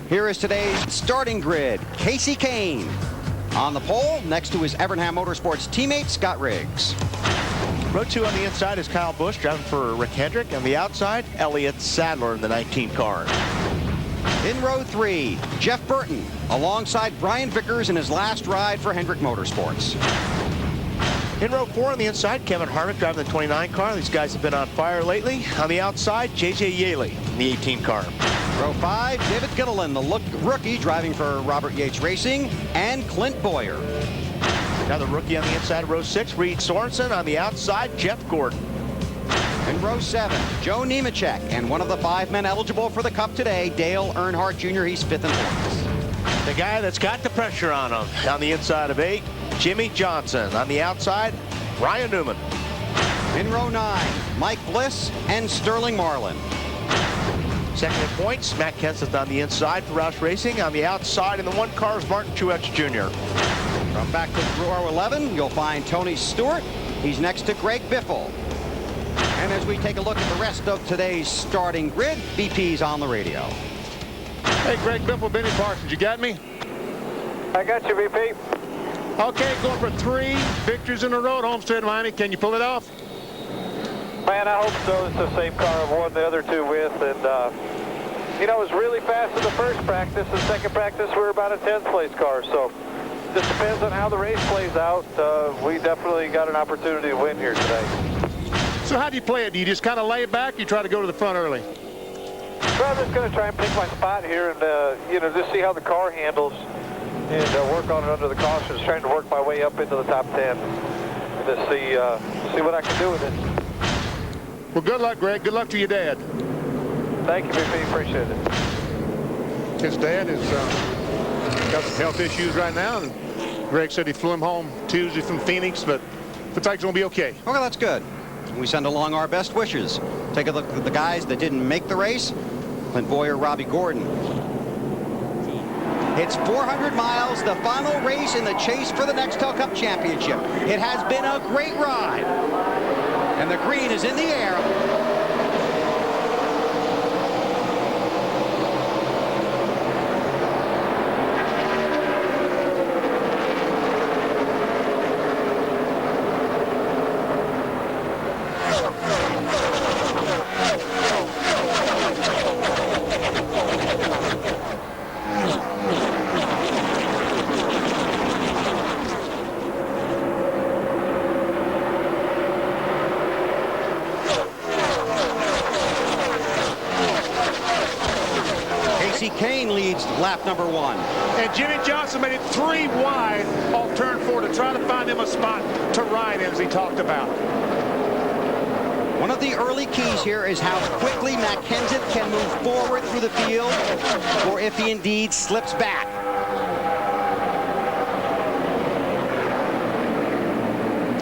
Here is today's starting grid. Casey Kane on the pole next to his Evernham Motorsports teammate Scott Riggs. Row 2 on the inside is Kyle Busch driving for Rick Hendrick. On the outside, Elliott Sadler in the 19 car. In row 3, Jeff Burton alongside Brian Vickers in his last ride for Hendrick Motorsports. In row 4 on the inside, Kevin Harvick driving the 29 car. These guys have been on fire lately. On the outside, JJ Yaley in the 18 car. Row 5, David Gittleman, the rookie driving for Robert Yates Racing, and Clint Boyer. Another rookie on the inside, row 6, Reed Sorensen. On the outside, Jeff Gordon. In row 7, Joe Nemechek, and one of the 5 men eligible for the Cup today, Dale Earnhardt Jr. He's 5th in points. The guy that's got the pressure on him. On the inside of 8, Jimmy Johnson. On the outside, Ryan Newman. In row 9, Mike Bliss and Sterling Marlin. Second in points, Matt Kenseth on the inside for Roush Racing. On the outside in the 1 car is Martin Truex Jr. From back to row 11, you'll find Tony Stewart. He's next to Greg Biffle. And as we take a look at the rest of today's starting grid, VP's on the radio. Hey, Greg Biffle, Benny Parsons, you got me? I got you, VP. Okay, going for 3 victories in a row at Homestead, Miami. Can you pull it off? Man, I hope so. It's the same car I've won the other 2 with. And, you know, it was really fast in the first practice. The second practice, we were about a 10th place car. So just depends on how the race plays out. We definitely got an opportunity to win here today. So how do you play it? Do you just kind of lay it back, or you try to go to the front early? Well, I'm just going to try and pick my spot here and, you know, just see how the car handles and work on it under the cautions, trying to work my way up into the top 10 and just see what I can do with it. Well, good luck, Greg. Good luck to your dad. Thank you, VP. Appreciate it. His dad is got some health issues right now, and Greg said he flew him home Tuesday from Phoenix, but looks like he's going to be okay. Okay, that's good. We send along our best wishes. Take a look at the guys that didn't make the race. Clint Boyer, Robbie Gordon. It's 400 miles, the final race in the chase for the Nextel Cup Championship. It has been a great ride. And the green is in the air. Kane leads lap number 1. And Jimmy Johnson made it 3 wide off turn 4 to try to find him a spot to ride in, as he talked about. One of the early keys here is how quickly Matt Kenseth can move forward through the field, or if he indeed slips back.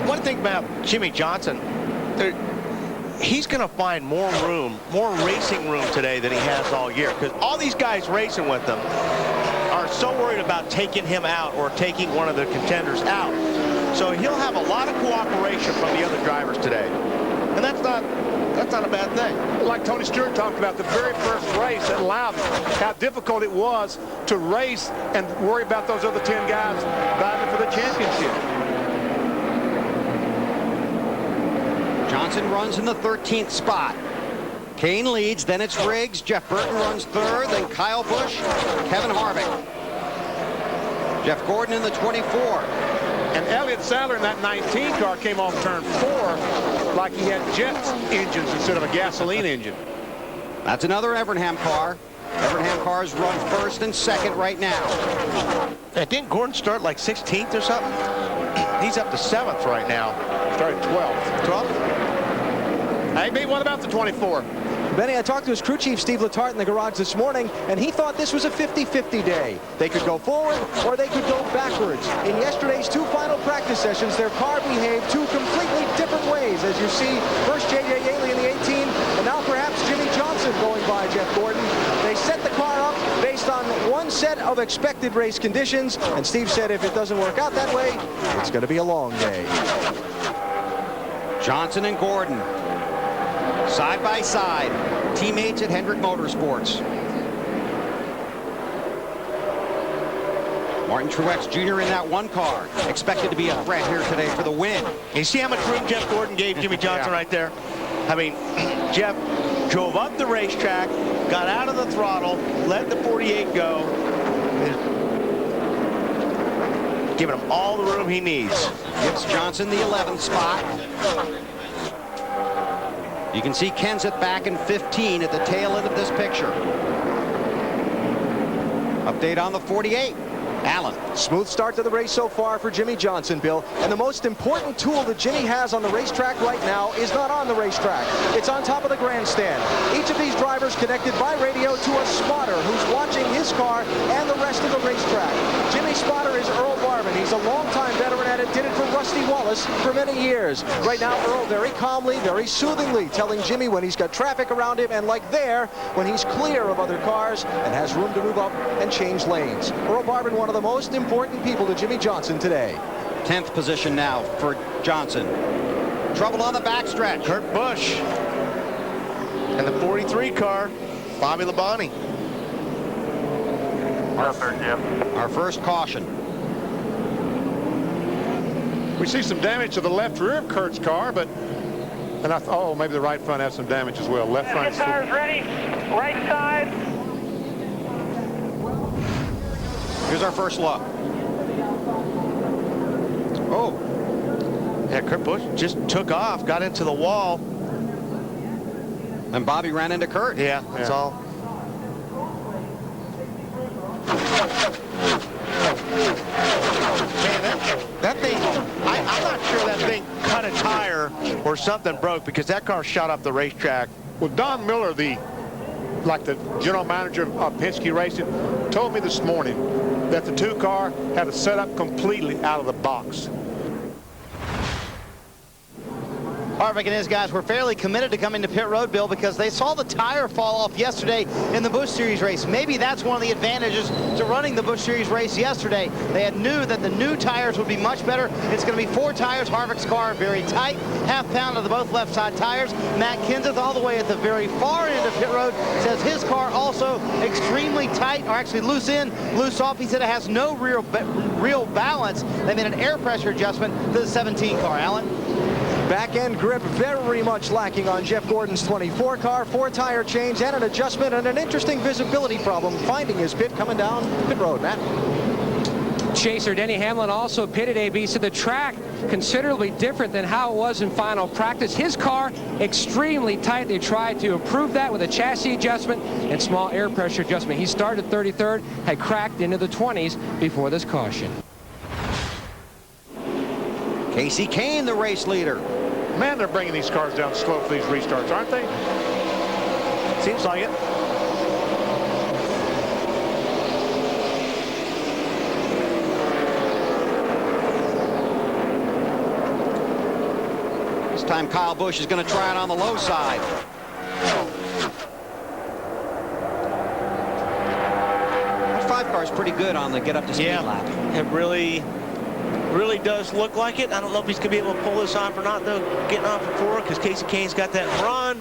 One thing about Jimmy Johnson, he's going to find more room, more racing room today than he has all year, because all these guys racing with him are so worried about taking him out or taking one of the contenders out. So he'll have a lot of cooperation from the other drivers today, and that's not a bad thing. Like Tony Stewart talked about, the very first race at Loudon, how difficult it was to race and worry about those other 10 guys battling for the championship. Johnson runs in the 13th spot. Kane leads, then it's Riggs. Jeff Burton runs 3rd, then Kyle Busch, Kevin Harvick. Jeff Gordon in the 24. And Elliott Sadler in that 19 car came off turn 4 like he had jet engines instead of a gasoline engine. That's another Evernham car. Evernham cars run 1st and 2nd right now. Didn't Gordon start like 16th or something? He's up to 7th right now. Started 12th. 12th? Hey, what about the 24? Benny, I talked to his crew chief, Steve Letarte, in the garage this morning, and he thought this was a 50-50 day. They could go forward or they could go backwards. In yesterday's 2 final practice sessions, their car behaved 2 completely different ways. As you see, first J.J. Yaley in the 18, and now perhaps Jimmy Johnson going by Jeff Gordon. They set the car up based on 1 set of expected race conditions, and Steve said if it doesn't work out that way, it's going to be a long day. Johnson and Gordon, side by side, teammates at Hendrick Motorsports. Martin Truex Jr. in that one car, expected to be a threat here today for the win. You see how much room Jeff Gordon gave Jimmy Johnson right there? I mean, Jeff drove up the racetrack, got out of the throttle, let the 48 go, giving him all the room he needs. Gives Johnson the 11th spot. You can see Kenseth back in 15 at the tail end of this picture. Update on the 48. Allen. Smooth start to the race so far for Jimmy Johnson, Bill. And the most important tool that Jimmy has on the racetrack right now is not on the racetrack. It's on top of the grandstand. Each of these drivers connected by radio to a spotter who's watching his car and the rest of the racetrack. Jimmy's spotter is Earl Barman. He's a longtime veteran at it, did it for Rusty Wallace for many years. Right now, Earl very calmly, very soothingly telling Jimmy when he's got traffic around him, and like there, when he's clear of other cars and has room to move up and change lanes. Earl Barman, one of the most important people to Jimmy Johnson today. 10th position now for Johnson. Trouble on the backstretch. Kurt Busch. And the 43 car, Bobby Labonte. Our first caution. We see some damage to the left rear of Kurt's car, but oh, maybe the right front has some damage as well. Left front. Tires ready. Right side. Here's our first look. Oh. Yeah, Kurt Busch just took off, got into the wall. And Bobby ran into Kurt. Yeah, that's all. Man, that thing, I'm not sure that thing cut a tire or something broke, because that car shot up the racetrack. Well, Don Miller, the general manager of Penske Racing, told me this morning that the two car had to set up completely out of the box. Harvick and his guys were fairly committed to coming to pit road, Bill, because they saw the tire fall off yesterday in the Busch Series race. Maybe that's one of the advantages to running the Busch Series race yesterday. They knew that the new tires would be much better. It's going to be 4 tires. Harvick's car very tight, half pound of the both left side tires. Matt Kenseth all the way at the very far end of pit road says his car also extremely tight, or actually loose in, loose off. He said it has no real balance. They made an air pressure adjustment to the 17 car. Alan? Back end grip very much lacking on Jeff Gordon's 24 car. 4 tire change and an adjustment, and an interesting visibility problem finding his pit coming down pit road. Matt? Chaser Denny Hamlin also pitted, AB, so the track considerably different than how it was in final practice. His car extremely tight. They tried to improve that with a chassis adjustment and small air pressure adjustment. He started 33rd, had cracked into the 20s before this caution. Casey Kane, the race leader. Man, they're bringing these cars down slow for these restarts, aren't they? Seems like it. This time Kyle Busch is going to try it on the low side. That 5 car is pretty good on the get up to speed lap. It really does look like it. I don't know if he's going to be able to pull this off or not, though, getting off at 4, because Casey Kane's got that run.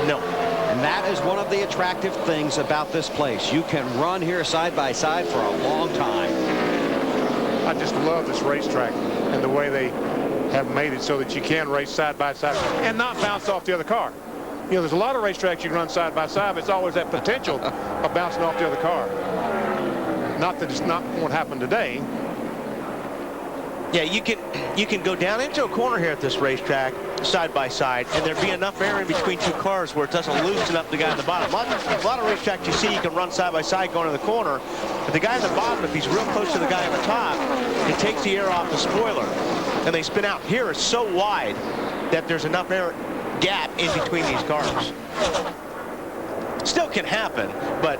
No. And that is one of the attractive things about this place. You can run here side by side for a long time. I just love this racetrack and the way they have made it so that you can race side by side and not bounce off the other car. You know, there's a lot of racetracks you can run side by side, but it's always that potential of bouncing off the other car. Not that it's not won't happen today. Yeah, you can go down into a corner here at this racetrack side by side, and there'd be enough air in between 2 cars where it doesn't loosen up the guy in the bottom. A lot of racetracks you see you can run side by side going to the corner, but the guy in the bottom, if he's real close to the guy in the top, it takes the air off the spoiler, and they spin out. Here it's so wide that there's enough air gap in between these cars. Still can happen, but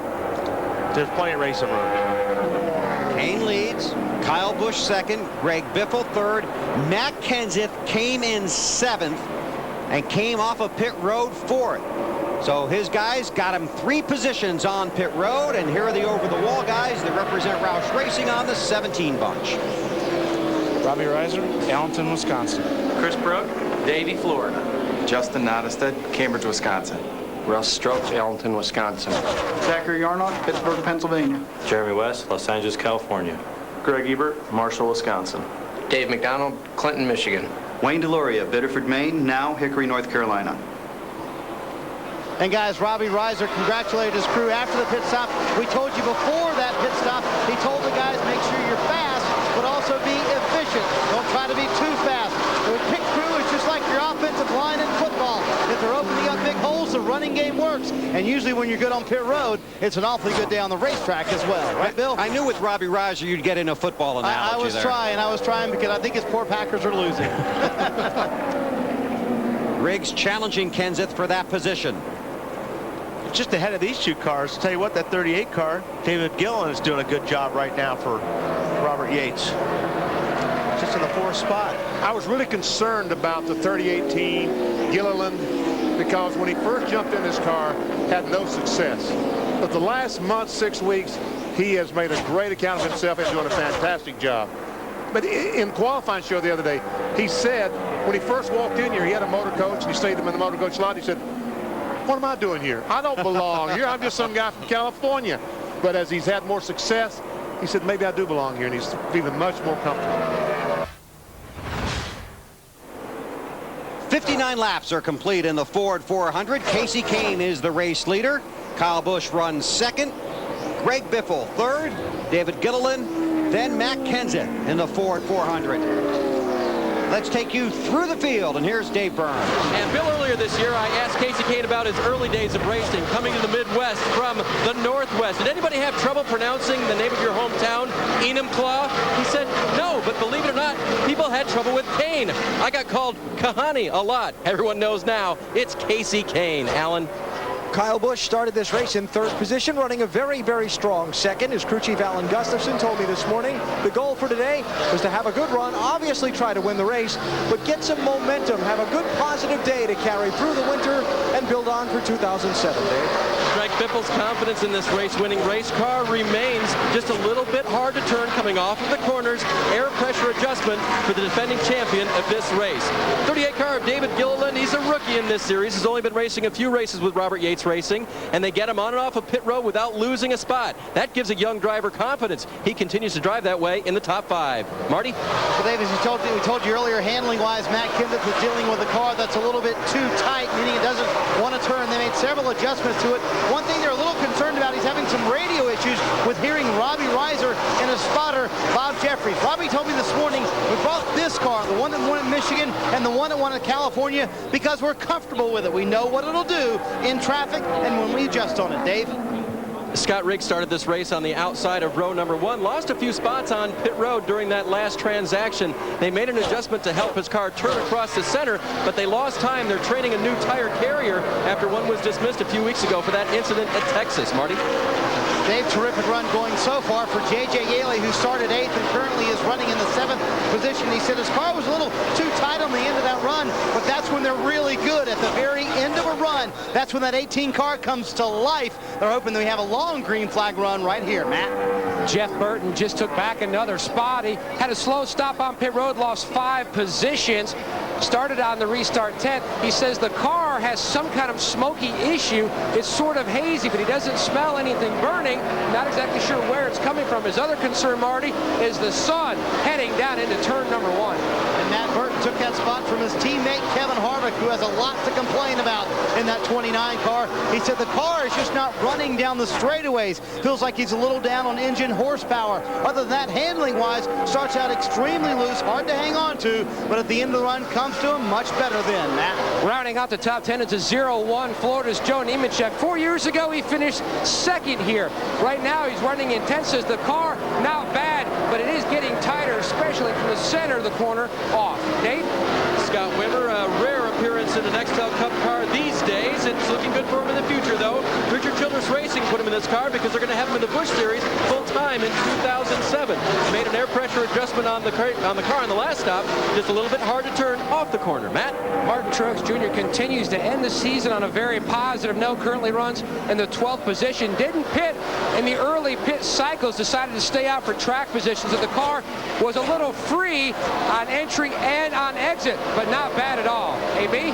there's plenty of racing room. Kane leads. Kyle Busch second. Greg Biffle third. Matt Kenseth came in 7th and came off of pit road 4th. So his guys got him 3 positions on pit road, and here are the over-the-wall guys that represent Roush Racing on the 17 bunch. Robbie Reiser, Allenton, Wisconsin. Chris Brook, Davie, Florida. Justin Nottestead, Cambridge, Wisconsin. Russ Strokes, Allenton, Wisconsin. Zachary Yarnock, Pittsburgh, Pennsylvania. Jeremy West, Los Angeles, California. Greg Ebert, Marshall, Wisconsin. Dave McDonald, Clinton, Michigan. Wayne Deloria, Biddeford, Maine, now Hickory, North Carolina. And guys, Robbie Reiser congratulated his crew after the pit stop. We told you before that pit stop, he told the guys, make sure you're fast, but also be efficient. Don't try to be too fast. The pit crew is just like your offensive line in football. If they're opening up big holes, the running game works. And usually when you're good on pit road, it's an awfully good day on the racetrack as well. Right, Bill? I knew with Robbie Reiser you'd get in a football analogy I was trying because I think his poor Packers are losing. Riggs challenging Kenseth for that position. Just ahead of these two cars. I'll tell you what, that 38 car, David Gilliland is doing a good job right now for Robert Yates. Just in the 4th spot. I was really concerned about the 38 team, Gilliland, because when he first jumped in his car, had no success. But the last month, 6 weeks, he has made a great account of himself and doing a fantastic job. But in qualifying show the other day, he said when he first walked in here, he had a motor coach, and he stayed in the motor coach lot. He said, what am I doing here? I don't belong here. I'm just some guy from California. But as he's had more success, he said, maybe I do belong here, and he's feeling much more comfortable. 59 laps are complete in the Ford 400. Casey Kane is the race leader. Kyle Busch runs second. Greg Biffle third. David Gilliland, then Matt Kenseth in the Ford 400. Let's take you through the field, and here's Dave Burns. And Bill, earlier this year, I asked Casey Kane about his early days of racing, coming to the Midwest from the Northwest. Did anybody have trouble pronouncing the name of your hometown, Enumclaw? He said, no, but believe it or not, people had trouble with Kane. I got called Kahani a lot. Everyone knows now, it's Casey Kane. Alan? Kyle Busch started this race in 3rd position, running a very, very strong second. His crew chief Alan Gustafson told me this morning the goal for today was to have a good run, obviously try to win the race, but get some momentum, have a good positive day to carry through the winter and build on for 2007, Dave. Greg Biffle's confidence in this race-winning race car remains just a little bit hard to turn coming off of the corners. Air pressure adjustment for the defending champion of this race. 38 car of David Gilliland. He's a rookie in this series. He's only been racing a few races with Robert Yates Racing, and they get him on and off of pit road without losing a spot. That gives a young driver confidence. He continues to drive that way in the top 5. Marty? Well, Dave, as we told you earlier, handling-wise, Matt Kenseth was dealing with a car that's a little bit too tight, meaning it doesn't want to turn. They made several adjustments to it. One thing they're a little concerned about, he's having some radio issues with hearing Robbie Reiser and his spotter, Bob Jeffries. Robbie told me this morning, we brought this car, the one that won in Michigan and the one that won in California, because we're comfortable with it. We know what it'll do in traffic and when we adjust on it. Dave? Scott Riggs started this race on the outside of row number 1, lost a few spots on pit road during that last transaction. They made an adjustment to help his car turn across the center, but they lost time. They're training a new tire carrier after one was dismissed a few weeks ago for that incident at Texas. Marty? Dave, terrific run going so far for J.J. Yaley, who started 8th and currently is running in the 7th position. He said his car was a little too tight on the end of that run, but that's when they're really good. At the very end of a run, that's when that 18 car comes to life. They're hoping that we have a long green flag run right here. Matt? Jeff Burton just took back another spot. He had a slow stop on pit road, lost 5 positions. Started on the restart 10th. He says the car has some kind of smoky issue. It's sort of hazy, but he doesn't smell anything burning. Not exactly sure where it's coming from. His other concern, Marty, is the sun heading down into turn number 1. And Matt Burton took that spot from his teammate Kevin Harvick, who has a lot to complain about in that 29 car. He said the car is just not running down the straightaways. Feels like he's a little down on engine horsepower. Other than that, handling-wise, starts out extremely loose, hard to hang on to, but at the end of the run comes to him much better than Matt. Rounding out the top 10, it's a 0-1. Florida's Joe Nemechek. 4 years ago, he finished 2nd here. Right now, he's running intense as the car, not bad, but it is getting tighter, especially from the center of the corner off. Dave? Scott Wimmer, a rare appearance in the Nextel Cup car these days. It's looking good for him in the future, though. Richard Childress Rd36 Racing put him in this car because they're going to have him in the Busch Series full time in 2007. Made an air pressure adjustment on the car on the last stop. Just a little bit hard to turn off the corner. Matt? Martin Truex Jr. continues to end the season on a very positive note. Currently runs in the 12th position. Didn't pit in the early pit cycles. Decided to stay out for track positions. So the car was a little free on entry and on exit, but not bad at all. AB?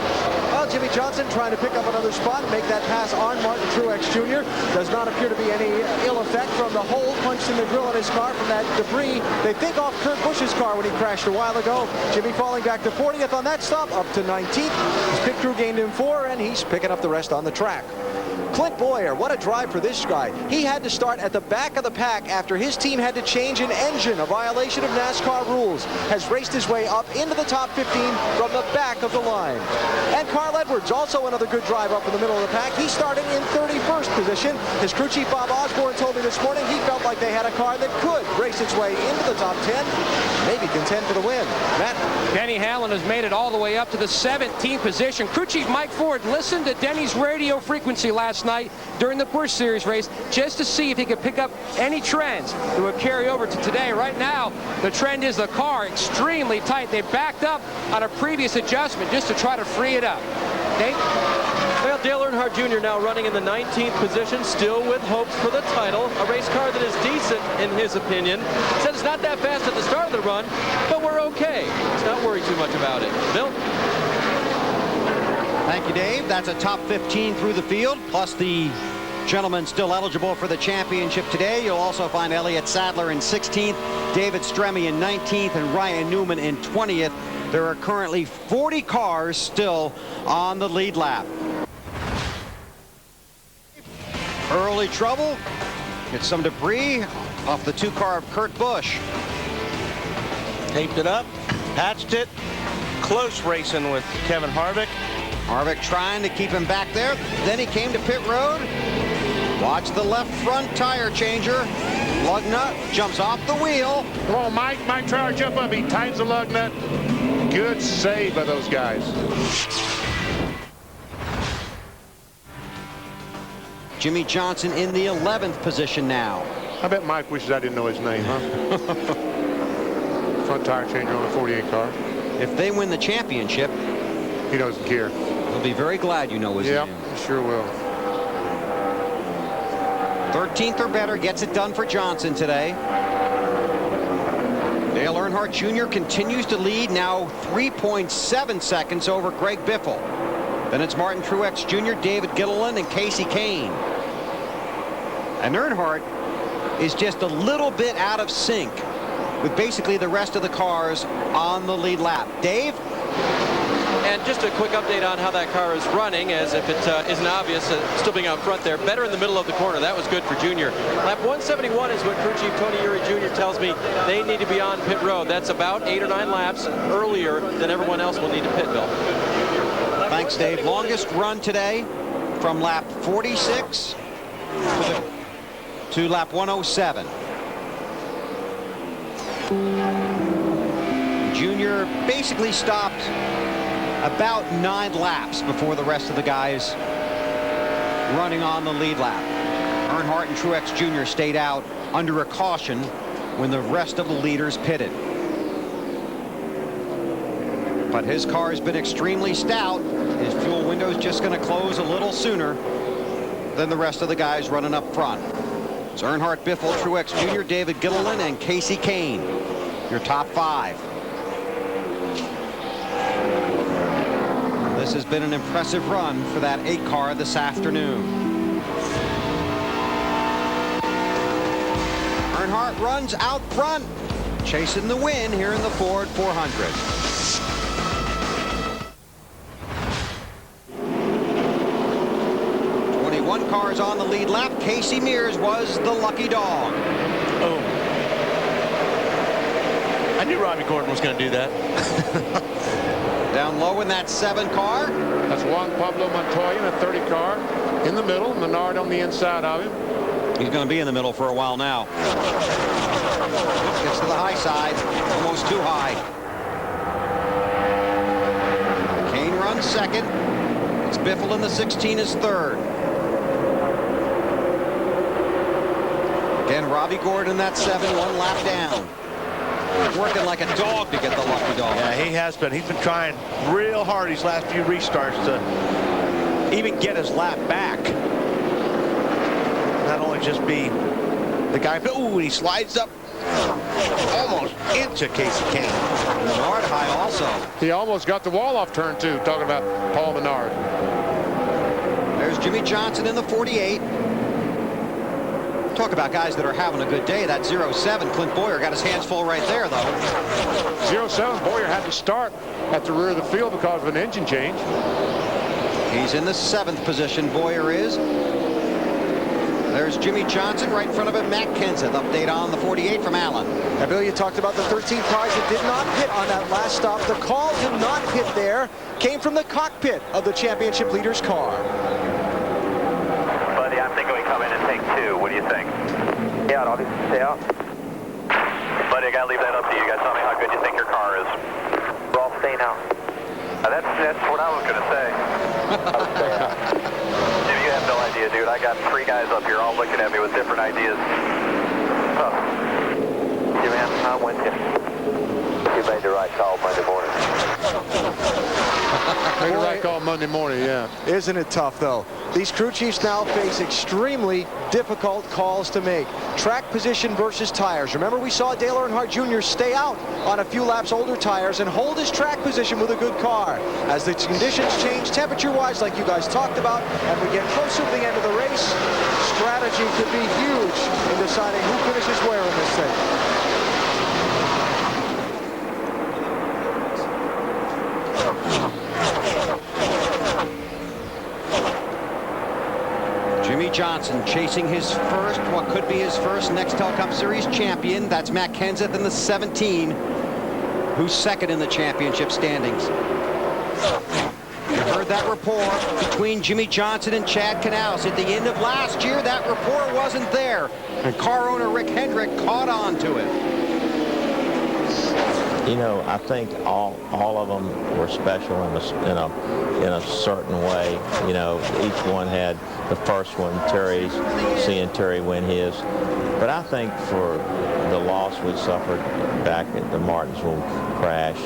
Well, Jimmy Johnson trying to pick up another spot and make that pass on Martin Truex Jr. Does not appear to be any ill effect from the hole punched in the grill in his car from that debris. They think off Kurt Busch's car when he crashed a while ago. Jimmy falling back to 40th on that stop, up to 19th. His pit crew gained him 4, and he's picking up the rest on the track. Clint Boyer, what a drive for this guy. He had to start at the back of the pack after his team had to change an engine, a violation of NASCAR rules. Has raced his way up into the top 15 from the back of the line. And Carl Edwards, also another good drive up in the middle of the pack. He started in 31st position. His crew chief Bob Osborne told me this morning he felt like they had a car that could race its way into the top 10, maybe contend for the win. Matt? Denny Hamlin has made it all the way up to the 17th position. Crew chief Mike Ford listened to Denny's radio frequency last night during the Busch Series race just to see if he could pick up any trends that would carry over to today. Right now, the trend is the car extremely tight. They backed up on a previous adjustment just to try to free it up. Dave? Well, Dale Earnhardt Jr. now running in the 19th position, still with hopes for the title. A race car that is decent, in his opinion. Said it's not that fast at the start of the run, but we're okay. Let's not worry too much about it. Bill? Thank you, Dave. That's a top 15 through the field, plus the gentlemen still eligible for the championship today. You'll also find Elliott Sadler in 16th, David Stremme in 19th, and Ryan Newman in 20th. There are currently 40 cars still on the lead lap. Early trouble. Get some debris off the 2-car of Kurt Busch. Taped it up, patched it. Close racing with Kevin Harvick. Harvick trying to keep him back there. Then he came to pit road. Watch the left front tire changer. Lug nut jumps off the wheel. Come on, Mike. Mike Trower, jump up. He tightens the lug nut. Good save by those guys. Jimmy Johnson in the 11th position now. I bet Mike wishes I didn't know his name, huh? Front tire changer on a 48 car. If they win the championship, he doesn't care. He'll be very glad you know his name. Yep, sure will. 13th or better gets it done for Johnson today. Dale Earnhardt Jr. continues to lead, now 3.7 seconds over Greg Biffle. Then it's Martin Truex Jr., David Gilliland, and Casey Kane. And Earnhardt is just a little bit out of sync with basically the rest of the cars on the lead lap. Dave? And just a quick update on how that car is running, as if it isn't obvious, still being out front there. Better in the middle of the corner. That was good for Junior. Lap 171 is what crew chief Tony Eury Jr. tells me they need to be on pit road. That's about 8 or 9 laps earlier than everyone else will need to pit, Bill. Thanks, Dave. Longest run today from lap 46 to lap 107. Junior basically stopped about 9 laps before the rest of the guys running on the lead lap. Earnhardt and Truex Jr. stayed out under a caution when the rest of the leaders pitted. But his car has been extremely stout. His fuel window is just going to close a little sooner than the rest of the guys running up front. It's Earnhardt, Biffle, Truex Jr., David Gilliland, and Casey Kane, your top 5. This has been an impressive run for that 8 car this afternoon. Earnhardt runs out front, chasing the win here in the Ford 400. Cars on the lead lap. Casey Mears was the lucky dog. Oh. I knew Robbie Gordon was going to do that. Down low in that 7 car. That's Juan Pablo Montoya in a 30 car. In the middle, Menard on the inside of him. He's going to be in the middle for a while now. Gets to the high side, almost too high. Kane runs second. It's Biffle in the 16 is third. again. Robbie Gordon in that 7, 1 lap down. Working like a dog to get the lucky dog. Yeah, he has been. He's been trying real hard these last few restarts to even get his lap back. Not only just be the guy, but ooh, he slides up almost into Casey Kane. Menard high also. He almost got the wall off turn 2, talking about Paul Menard. There's Jimmy Johnson in the 48. Talk about guys that are having a good day. That 07, Clint Boyer got his hands full right there, though. 07, Boyer had to start at the rear of the field because of an engine change. He's in the 7th position, Boyer is. There's Jimmy Johnson right in front of him. Matt Kenseth. Update on the 48 from Allen. Now, Bill, you talked about the 13 cars that did not hit on that last stop. The call to not hit there came from the cockpit of the championship leader's car. Buddy, I'm thinking we come in and take 2. What do you think? Yeah, I'll stay out. Buddy, I gotta leave that up to you. You guys tell me how good you think your car is. We're all staying out. That's what I was gonna say. I'll stay out. Jimmy, you have no idea, dude. I got 3 guys up here all looking at me with different ideas. Tough. Jimmy, I'm with you. You made the right call Monday morning. Made the right call Monday morning, yeah. Isn't it tough, though? These crew chiefs now face extremely difficult calls to make. Track position versus tires. Remember, we saw Dale Earnhardt Jr. stay out on a few laps older tires and hold his track position with a good car. As the conditions change temperature-wise, like you guys talked about, and we get closer to the end of the race, strategy could be huge in deciding who finishes where in this thing. Jimmy Johnson chasing his first, what could be his first Nextel Cup Series champion. That's Matt Kenseth in the 17, who's second in the championship standings. You heard that rapport between Jimmy Johnson and Chad Knaus. At the end of last year, that rapport wasn't there, and car owner Rick Hendrick caught on to it. You know, I think all of them were special in a certain way. You know, each one had the first one, seeing Terry win his. But I think for the loss we suffered back at the Martinsville crash,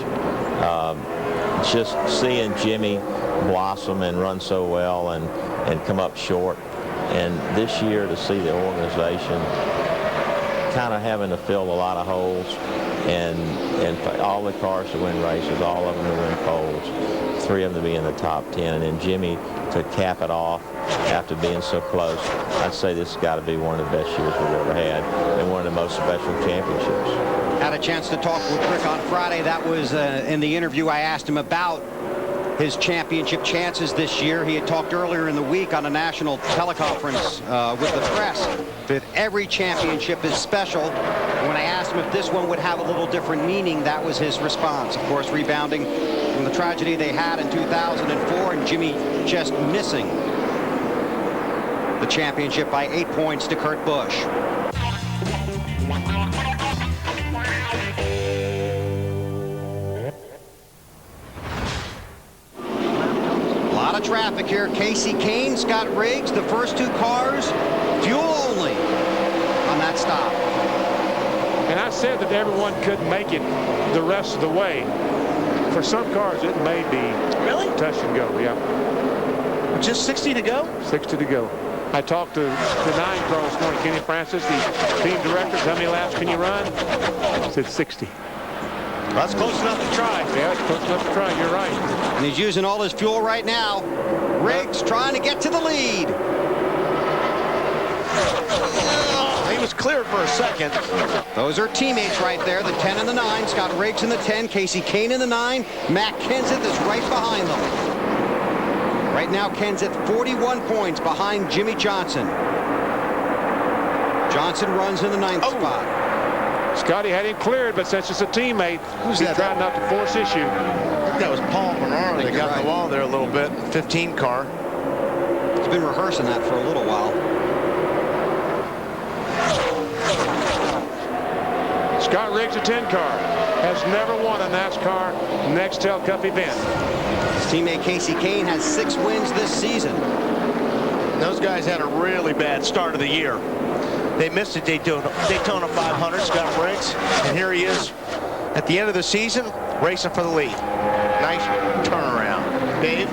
just seeing Jimmy blossom and run so well and come up short, and this year to see the organization kind of having to fill a lot of holes, and all the cars to win races, all of them to win poles, 3 of them to be in the top 10, and then Jimmy to cap it off after being so close. I'd say this has got to be one of the best years we've ever had, and one of the most special championships. Had a chance to talk with Rick on Friday. That was in the interview. I asked him about his championship chances this year. He had talked earlier in the week on a national teleconference with the press that every championship is special. When I asked him if this one would have a little different meaning, that was his response. Of course, rebounding from the tragedy they had in 2004, and Jimmy just missing the championship by 8 points to Kurt Busch. Traffic here. Casey Kane, Scott Riggs, the first 2 cars, fuel only on that stop. And I said that everyone couldn't make it the rest of the way. For some cars, it may be touch and go. Yeah. Just 60 to go? 60 to go. I talked to the 9 car this morning, Kenny Francis, the team director. How many laps can you run? I said 60. That's close enough to try. Yeah, it's close enough to try. You're right. And he's using all his fuel right now. Riggs trying to get to the lead. He was cleared for a second. Those are teammates right there, the 10 and the 9. Scott Riggs in the 10, Casey Kane in the 9. Matt Kenseth is right behind them. Right now, Kenseth 41 points behind Jimmy Johnson. Johnson runs in the 9th spot. Scotty had him cleared, but since it's a teammate, he's trying not to force issue. I think that was Paul Menard that got the wall there a little bit. 15 car. He's been rehearsing that for a little while. Scott Riggs, a 10 car, has never won a NASCAR Nextel Cup event. His teammate Casey Kane has 6 wins this season. Those guys had a really bad start of the year. They missed the Daytona 500, Scott Riggs, and here he is at the end of the season racing for the lead. Nice turnaround. Dave?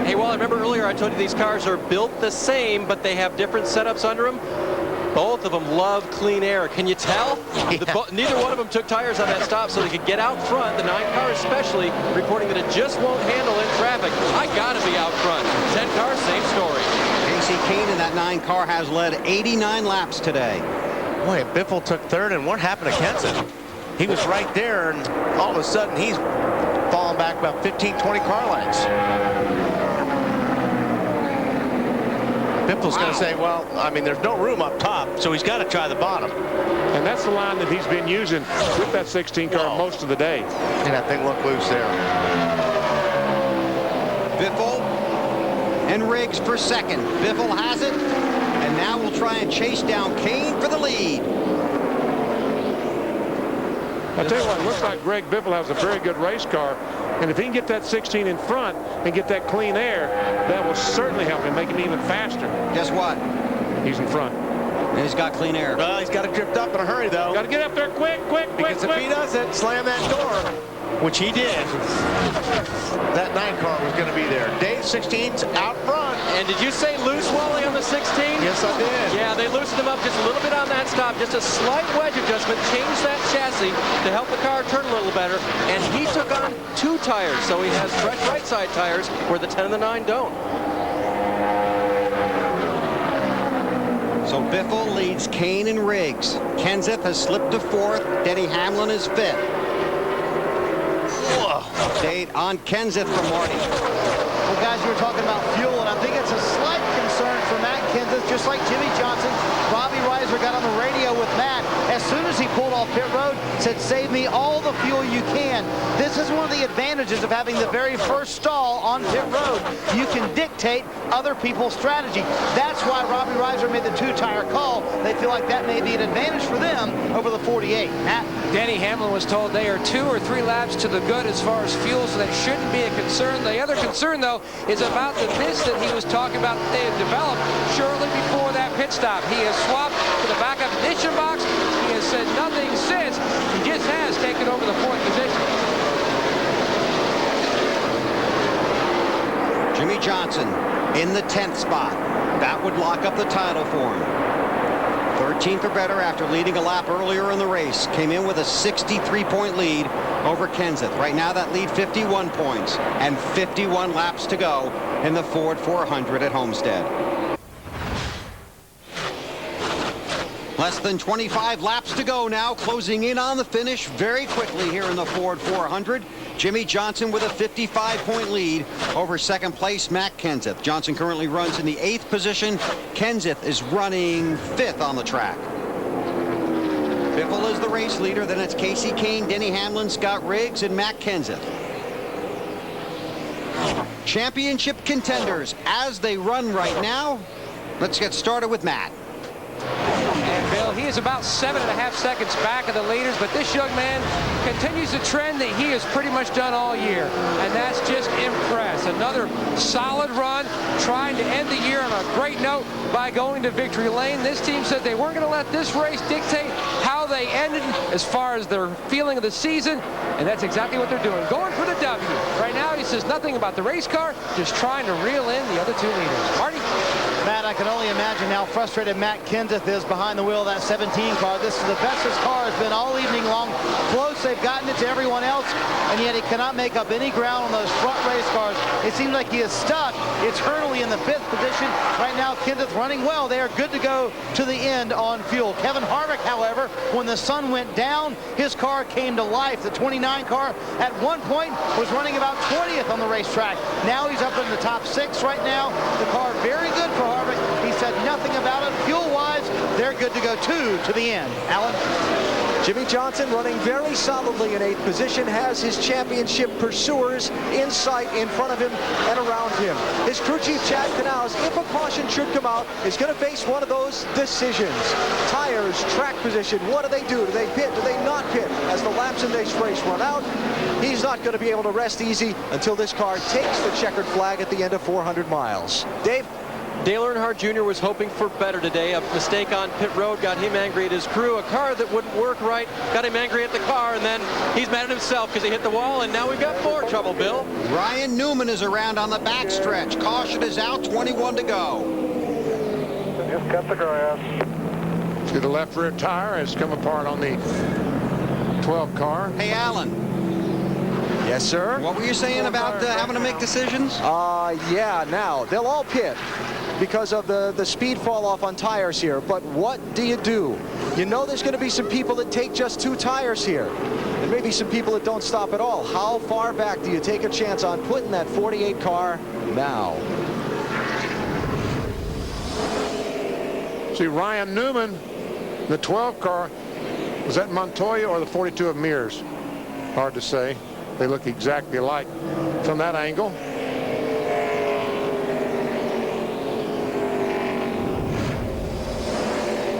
Hey, well, I remember earlier I told you these cars are built the same, but they have different setups under them. Both of them love clean air. Can you tell? Yeah. Neither one of them took tires on that stop so they could get out front. The 9 car especially reporting that it just won't handle in traffic. I got to be out front. 10 cars, same story. Casey Kane in that 9 car has led 89 laps today. Boy, Biffle took third, and what happened to Kenseth? He was right there, and all of a sudden he's falling back about 15, 20 car lengths. Biffle's going to say, well, I mean, there's no room up top, so he's got to try the bottom. And that's the line that he's been using with that 16 car most of the day. And that thing looked loose there. Biffle and Riggs for second. Biffle has it, and now we'll try and chase down Kane for the lead. I'll tell you what, it looks like Greg Biffle has a very good race car, and if he can get that 16 in front and get that clean air, that will certainly help him, make him even faster. Guess what? He's in front. And he's got clean air. Well, he's got to drift up in a hurry, though. Got to get up there quick. Because if he doesn't slam that door, which he did, that 9 car was going to be there. Dave 16's out front. And did you say loose, Wally, on the 16? Yes, I did. Yeah, they loosened him up just a little bit on that stop. Just a slight wedge adjustment, changed that chassis to help the car turn a little better. And he took on 2 tires, so he has fresh right side tires where the 10 and the 9 don't. So Biffle leads Kane and Riggs. Kenseth has slipped to 4th. Denny Hamlin is 5th. Update on Kenseth from Marty. Well, guys, you were talking about fuel, and I think it's a slight concern for Matt Kenseth, just like Jimmy Johnson. Robbie Reiser got on the radio with Matt as soon as he pulled off pit road, said, save me all the fuel you can. This is one of the advantages of having the very first stall on pit road. You can dictate other people's strategy. That's why Robbie Reiser made the 2-tire call. They feel like that may be an advantage for them over the 48. Matt? Denny Hamlin was told they are 2 or 3 laps to the good as far as fuel, so that shouldn't be a concern. The other concern, though, is about the mist that he was talking about that they had developed shortly before that pit stop. He has swapped to the backup ignition box. He has said nothing since. He just has taken over the 4th position. Jimmy Johnson in the 10th spot. That would lock up the title for him. 13th or better after leading a lap earlier in the race. Came in with a 63-point lead over Kenseth. Right now that lead 51 points and 51 laps to go in the Ford 400 at Homestead. Less than 25 laps to go now, closing in on the finish very quickly here in the Ford 400. Jimmy Johnson with a 55-point lead over second place Matt Kenseth. Johnson currently runs in the 8th position. Kenseth is running 5th on the track. Biffle is the race leader. Then it's Casey Kane, Denny Hamlin, Scott Riggs, and Matt Kenseth. Championship contenders as they run right now. Let's get started with Matt. And Bill, he is about 7.5 seconds back of the leaders, but this young man continues the trend that he has pretty much done all year, and that's just impress. Another solid run, trying to end the year on a great note by going to victory lane. This team said they weren't going to let this race dictate how they ended as far as their feeling of the season, and that's exactly what they're doing, going for the W. Right now, he says nothing about the race car, just trying to reel in the other 2 leaders. Marty? Matt, I can only imagine how frustrated Matt Kenseth is behind the wheel of that 17 car. This is the best his car has been all evening long. Close, they've gotten it to everyone else, and yet he cannot make up any ground on those front race cars. It seems like he is stuck. It's Hurley in the 5th position. Right now, Kenseth running well. They are good to go to the end on fuel. Kevin Harvick, however, when the sun went down, his car came to life. The 29 car at one point was running about 20th on the racetrack. Now he's up in the top 6 right now. The car very good for Harvick. He said nothing about it. Fuel-wise, they're good to go to the end. Alan? Jimmy Johnson running very solidly in 8th position, has his championship pursuers in sight in front of him and around him. His crew chief, Chad Canals, if a caution should come out, is going to face one of those decisions. Tires, track position, what do they do? Do they pit? Do they not pit? As the laps in this race run out, he's not going to be able to rest easy until this car takes the checkered flag at the end of 400 miles. Dave? Dale Earnhardt Jr. was hoping for better today. A mistake on pit road got him angry at his crew. A car that wouldn't work right got him angry at the car, and then he's mad at himself because he hit the wall, and now we've got more trouble, Bill. Ryan Newman is around on the backstretch. Caution is out, 21 to go. Just cut the grass. See, the left rear tire has come apart on the 12 car. Hey, Alan. Yes, sir? What were you saying about having to make decisions? Yeah, now, they'll all pit because of the speed fall off on tires here. But what do? You know there's going to be some people that take just 2 tires here. And maybe some people that don't stop at all. How far back do you take a chance on putting that 48 car now? See, Ryan Newman, the 12 car, was that Montoya or the 42 of Mears? Hard to say. They look exactly alike from that angle.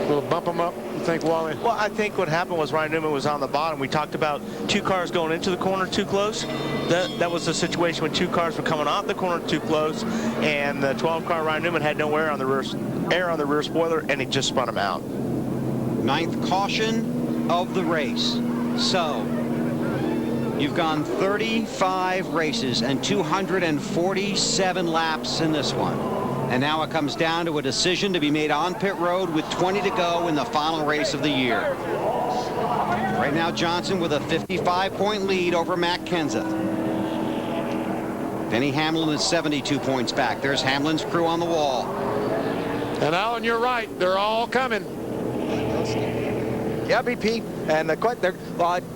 Will bump them up, you think, Wally? Well, I think what happened was Ryan Newman was on the bottom. We talked about 2 cars going into the corner too close. That was the situation when 2 cars were coming off the corner too close, and the 12 car Ryan Newman had no air on the rear spoiler, and it just spun him out. 9th caution of the race. So you've gone 35 races and 247 laps in this one. And now it comes down to a decision to be made on pit road with 20 to go in the final race of the year. Right now, Johnson with a 55-point lead over Matt Kenseth. Denny Hamlin is 72 points back. There's Hamlin's crew on the wall. And Alan, you're right. They're all coming. Yeah, BP. And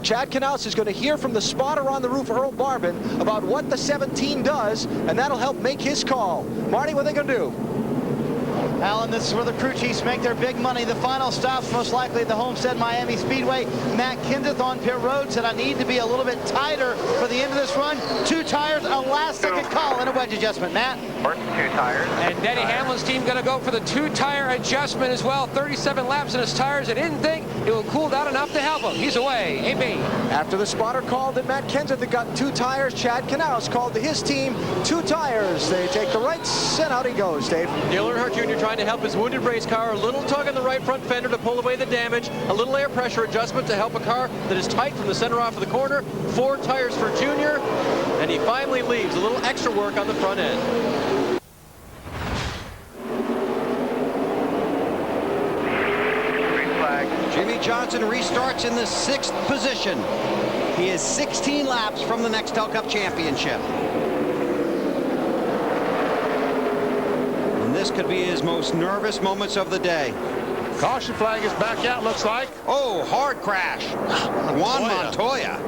Chad Knaus is going to hear from the spotter on the roof, Earl Barbin, about what the 17 does, and that'll help make his call. Marty, what are they going to do? Alan, this is where the crew chiefs make their big money. The final stop's most likely at the Homestead Miami Speedway. Matt Kenseth on pit road said, I need to be a little bit tighter for the end of this run. 2 tires, a last-second call, and a wedge adjustment. Matt? First 2 tires. And Denny Hamlin's team going to go for the 2-tire adjustment as well. 37 laps in his tires. I didn't think it would cool down enough to help him. He's away. AB. After the spotter called that Matt Kenseth had gotten 2 tires, Chad Knaus called to his team 2 tires. They take the rights, and out he goes, Dave. Dale Earnhardt Jr. trying to help his wounded race car. A little tug on the right front fender to pull away the damage. A little air pressure adjustment to help a car that is tight from the center off of the corner. 4 tires for Junior. And he finally leaves. A little extra work on the front end. Jimmy Johnson restarts in the 6th position. He is 16 laps from the Nextel Cup Championship. And this could be his most nervous moments of the day. Caution flag is back out, looks like. Oh, hard crash. Juan Montoya.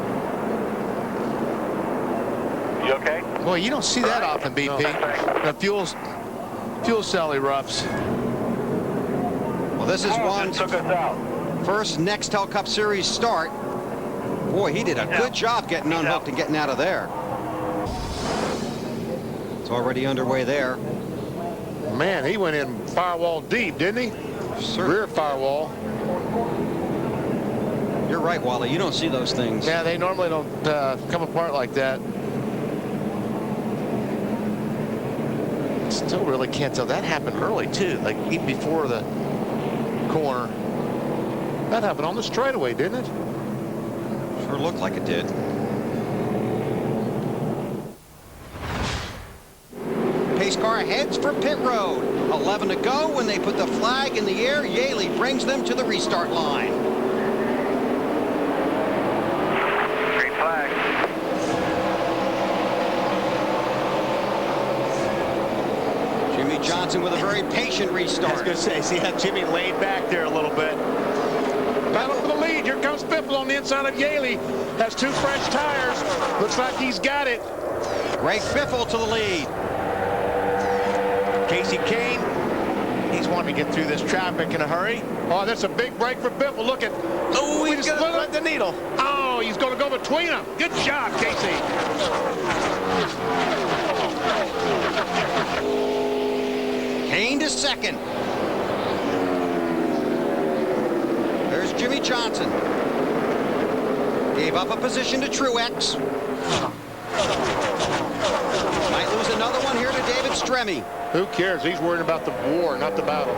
You okay? Boy, you don't see that often, BP. The fuel cell erupts. Well, this is Juan's took us out. first Nextel Cup Series start. Boy, he did a good job getting unhooked and getting out of there. It's already underway there. Man, he went in firewall deep, didn't he? Rear firewall. You're right, Wally. You don't see those things. Yeah, they normally don't come apart like that. Still really can't tell. That happened early, too, like even before the corner. That happened on the straightaway, didn't it? Sure looked like it did. Pace car heads for pit road. 11 to go when they put the flag in the air. Yaley brings them to the restart line. Green flag. Jimmy Johnson with a very patient restart. I was going to say, see how Jimmy laid back there a little bit. Battle for the lead. Here comes Biffle on the inside of Yaley. Has 2 fresh tires. Looks like he's got it. Greg Biffle to the lead. Casey Kane, he's wanting to get through this traffic in a hurry. Oh, that's a big break for Biffle. Look at. Oh, he's going to thread the needle. Oh, he's going to go between them. Good job, Casey. Kane to second. There's Jimmy Johnson. Gave up a position to Truex. Might lose another one here to David Stremme. Who cares? He's worried about the war, not the battle.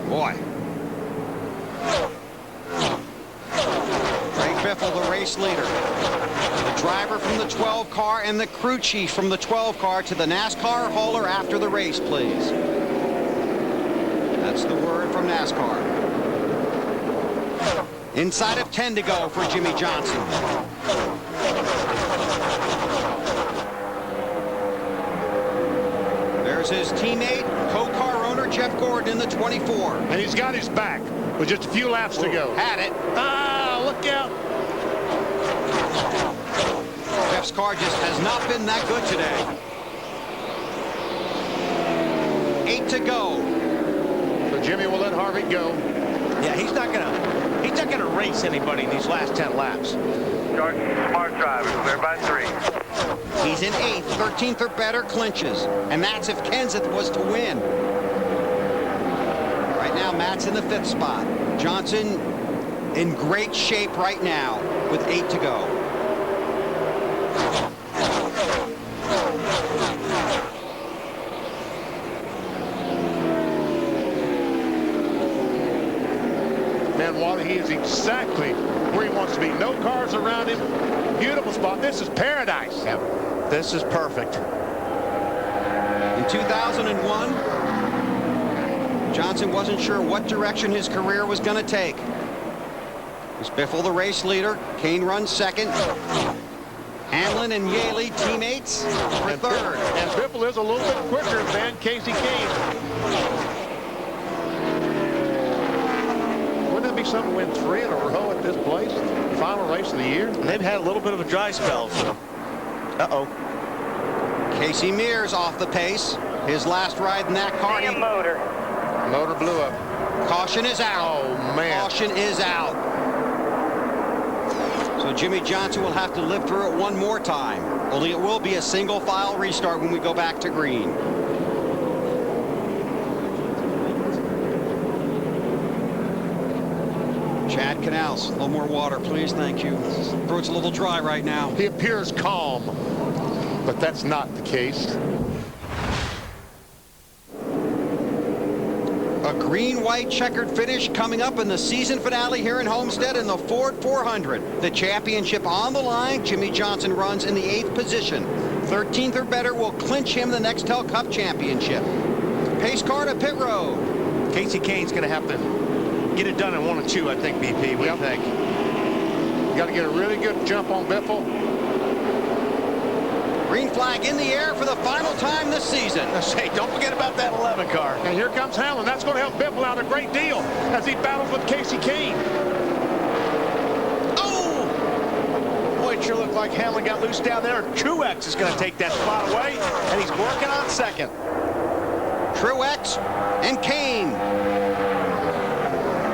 Boy. Greg Biffle, the race leader. The driver from the 12 car and the crew chief from the 12 car to the NASCAR hauler after the race, please. That's the word from NASCAR. Inside of 10 to go for Jimmie Johnson. There's his teammate, co-car owner Jeff Gordon in the 24. And he's got his back with just a few laps to go. Had it. Ah, look out. Jeff's car just has not been that good today. 8 to go. So Jimmy will let Harvick go. Yeah, he's not gonna race anybody in these last 10 laps. George, smart drivers. They're by 3. He's in 8th, 13th or better clinches. And that's if Kenseth was to win. Right now, Matt's in the 5th spot. Johnson in great shape right now with 8 to go. Man, Wally, he is exactly where he wants to be. No cars around him. Beautiful spot. This is paradise. Yep. This is perfect. In 2001, Johnson wasn't sure what direction his career was going to take. Was Biffle the race leader? Kane runs second. Hamlin and Yaley teammates for third. And Biffle is a little bit quicker than Casey Kane. Wouldn't that be something to win 3 in a row at this place? Final race of the year? They've had a little bit of a dry spell. So. Uh-oh. Casey Mears off the pace. His last ride in that car. Motor blew up. Caution is out. Oh, man. Caution is out. So Jimmie Johnson will have to live through it one more time. Only it will be a single file restart when we go back to green. Chad Canals, a little more water, please. Thank you. Throat's a little dry right now. He appears calm, but that's not the case. A green-white checkered finish coming up in the season finale here in Homestead in the Ford 400. The championship on the line. Jimmie Johnson runs in the 8th position. 13th or better will clinch him the Nextel Cup championship. Pace car to pit road. Casey Kane's going to have to get it done in 1 or 2, I think, BP. What do you think? You got to get a really good jump on Biffle. Green flag in the air for the final time this season. Say, don't forget about that 11 car. And here comes Hamlin. That's going to help Biffle out a great deal as he battles with Casey Kane. Oh! Boy, it sure looked like Hamlin got loose down there. Truex is going to take that spot away, and he's working on second. Truex and Kane.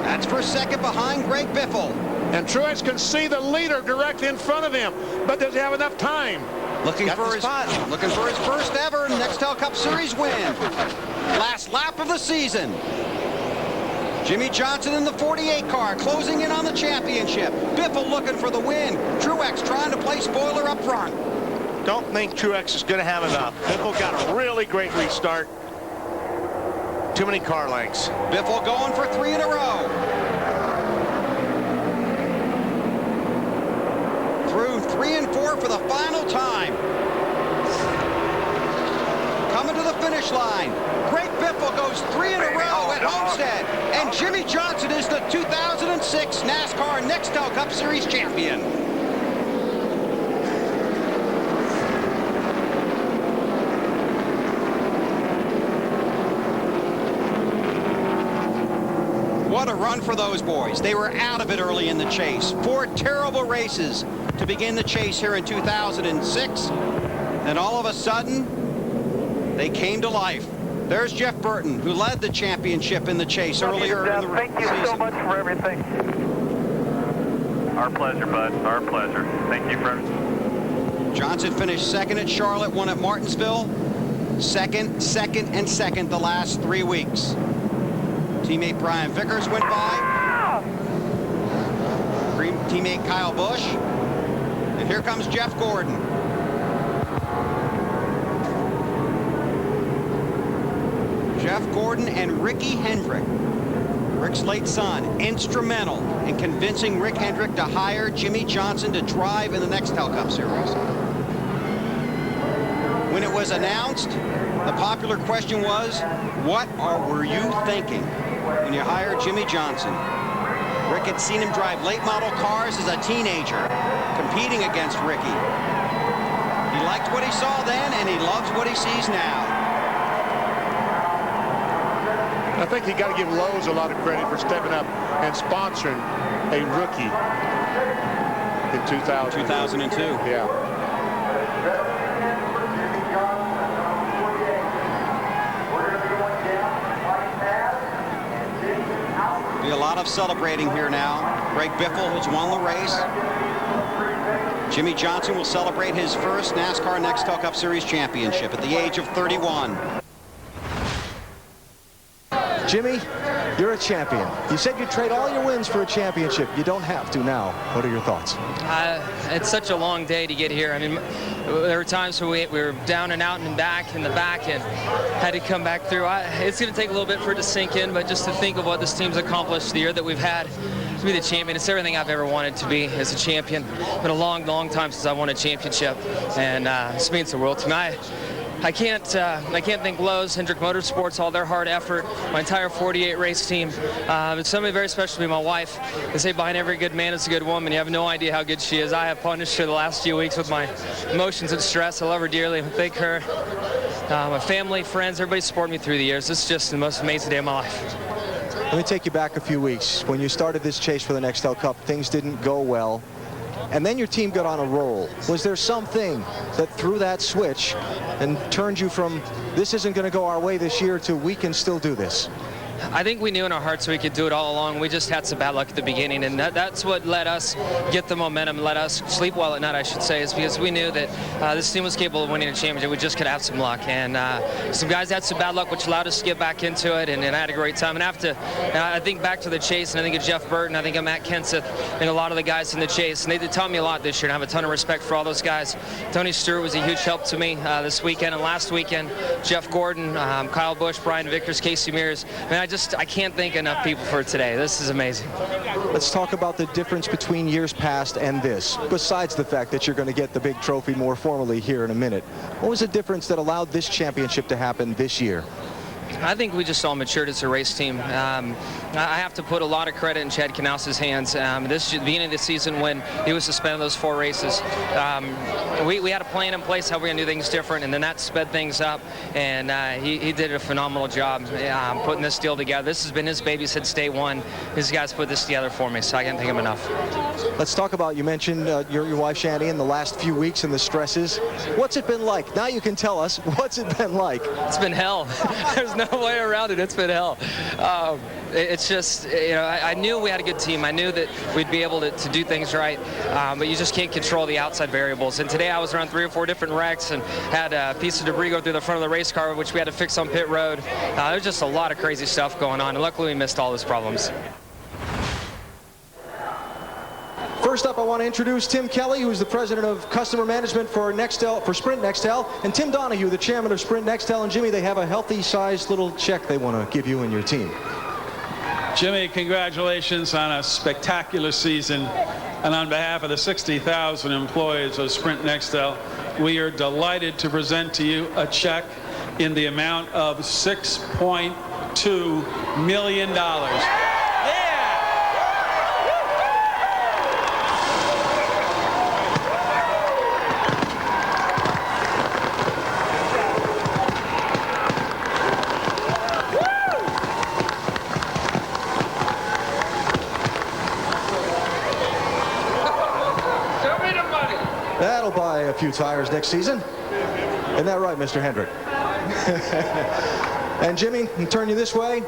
That's for second behind Greg Biffle. And Truex can see the leader directly in front of him, but does he have enough time? Looking for his first ever Nextel Cup Series win. Last lap of the season. Jimmie Johnson in the 48 car closing in on the championship. Biffle looking for the win. Truex trying to play spoiler up front. Don't think Truex is going to have enough. Biffle got a really great restart. Too many car lengths. Biffle going for 3 in a row. Through 3 and 4 for the final time. Coming to the finish line. Greg Biffle goes 3 in a row at Homestead. And Jimmie Johnson is the 2006 NASCAR Nextel Cup Series champion. What a run for those boys. They were out of it early in the chase. 4 terrible races to begin the chase here in 2006. And all of a sudden, they came to life. There's Jeff Burton, who led the championship in the chase earlier in the season. Thank you so much for everything. Our pleasure, bud. Our pleasure. Thank you, friend. Johnson finished second at Charlotte, won at Martinsville. Second, and second the last 3 weeks. Teammate Brian Vickers went by. teammate Kyle Busch. And here comes Jeff Gordon. Jeff Gordon and Ricky Hendrick, Rick's late son, instrumental in convincing Rick Hendrick to hire Jimmy Johnson to drive in the Nextel Cup Series. When it was announced, the popular question was, what were you thinking when you hired Jimmy Johnson? Rick had seen him drive late model cars as a teenager, competing against Ricky. He liked what he saw then, and he loves what he sees now. I think you got to give Lowe's a lot of credit for stepping up and sponsoring a rookie in 2002. Yeah. Be a lot of celebrating here now. Greg Biffle has won the race. Jimmy Johnson will celebrate his first NASCAR Nextel Cup Series championship at the age of 31. Jimmy, you're a champion. You said you'd trade all your wins for a championship. You don't have to now. What are your thoughts? It's such a long day to get here. I mean, there were times where we were down and out and back in the back and had to come back through. It's going to take a little bit for it to sink in, but just to think of what this team's accomplished the year that we've had, to be the champion, it's everything I've ever wanted to be as a champion. It's been a long, long time since I won a championship, and this means the world to me. I can't thank Lowe's, Hendrick Motorsports, all their hard effort, my entire 48 race team. It's somebody very special to me, my wife. They say behind every good man is a good woman. You have no idea how good she is. I have punished her the last few weeks with my emotions and stress. I love her dearly. I thank her. My family, friends, everybody supported me through the years. This is just the most amazing day of my life. Let me take you back a few weeks. When you started this chase for the Nextel Cup, things didn't go well. And then your team got on a roll. Was there something that threw that switch and turned you from this isn't going to go our way this year to we can still do this? I think we knew in our hearts we could do it all along. We just had some bad luck at the beginning, and that's what let us get the momentum, let us sleep well at night, I should say, is because we knew that this team was capable of winning a championship. We just could have some luck, and some guys had some bad luck, which allowed us to get back into it, and I had a great time. And I think back to the chase, and I think of Jeff Burton, I think of Matt Kenseth, and a lot of the guys in the chase, and they taught me a lot this year, and I have a ton of respect for all those guys. Tony Stewart was a huge help to me this weekend and last weekend. Jeff Gordon, Kyle Busch, Brian Vickers, Casey Mears. I can't thank enough people for today. This is amazing. Let's talk about the difference between years past and this, besides the fact that you're going to get the big trophy more formally here in a minute. What was the difference that allowed this championship to happen this year? I think we just all matured as a race team. I have to put a lot of credit in Chad Knaus's hands. This beginning of the season when he was suspended those 4 races, we had a plan in place how we're going to do things different, and then that sped things up, and he did a phenomenal job putting this deal together. This has been his baby since day one. These guys put this together for me, so I can't thank him enough. Let's talk about, you mentioned your wife Shandy in the last few weeks and the stresses. What's it been like? Now you can tell us, what's it been like? It's been hell. There's no way around it. It's been hell. It's just, I knew we had a good team. I knew that we'd be able to do things right, but you just can't control the outside variables. And today I was around 3 or 4 different wrecks and had a piece of debris go through the front of the race car, which we had to fix on pit road. There's just a lot of crazy stuff going on, and luckily we missed all those problems. First up, I want to introduce Tim Kelly, who is the president of customer management for Sprint Nextel, and Tim Donahue, the chairman of Sprint Nextel. And Jimmy, they have a healthy-sized little check they want to give you and your team. Jimmy, congratulations on a spectacular season. And on behalf of the 60,000 employees of Sprint Nextel, we are delighted to present to you a check in the amount of $6.2 million. That'll buy a few tires next season. Isn't that right, Mr. Hendrick? And Jimmy, I'll turn you this way.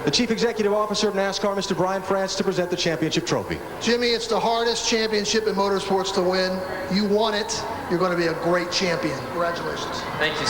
The Chief Executive Officer of NASCAR, Mr. Brian France, to present the championship trophy. Jimmy, it's the hardest championship in motorsports to win. You won it. You're going to be a great champion. Congratulations. Thank you.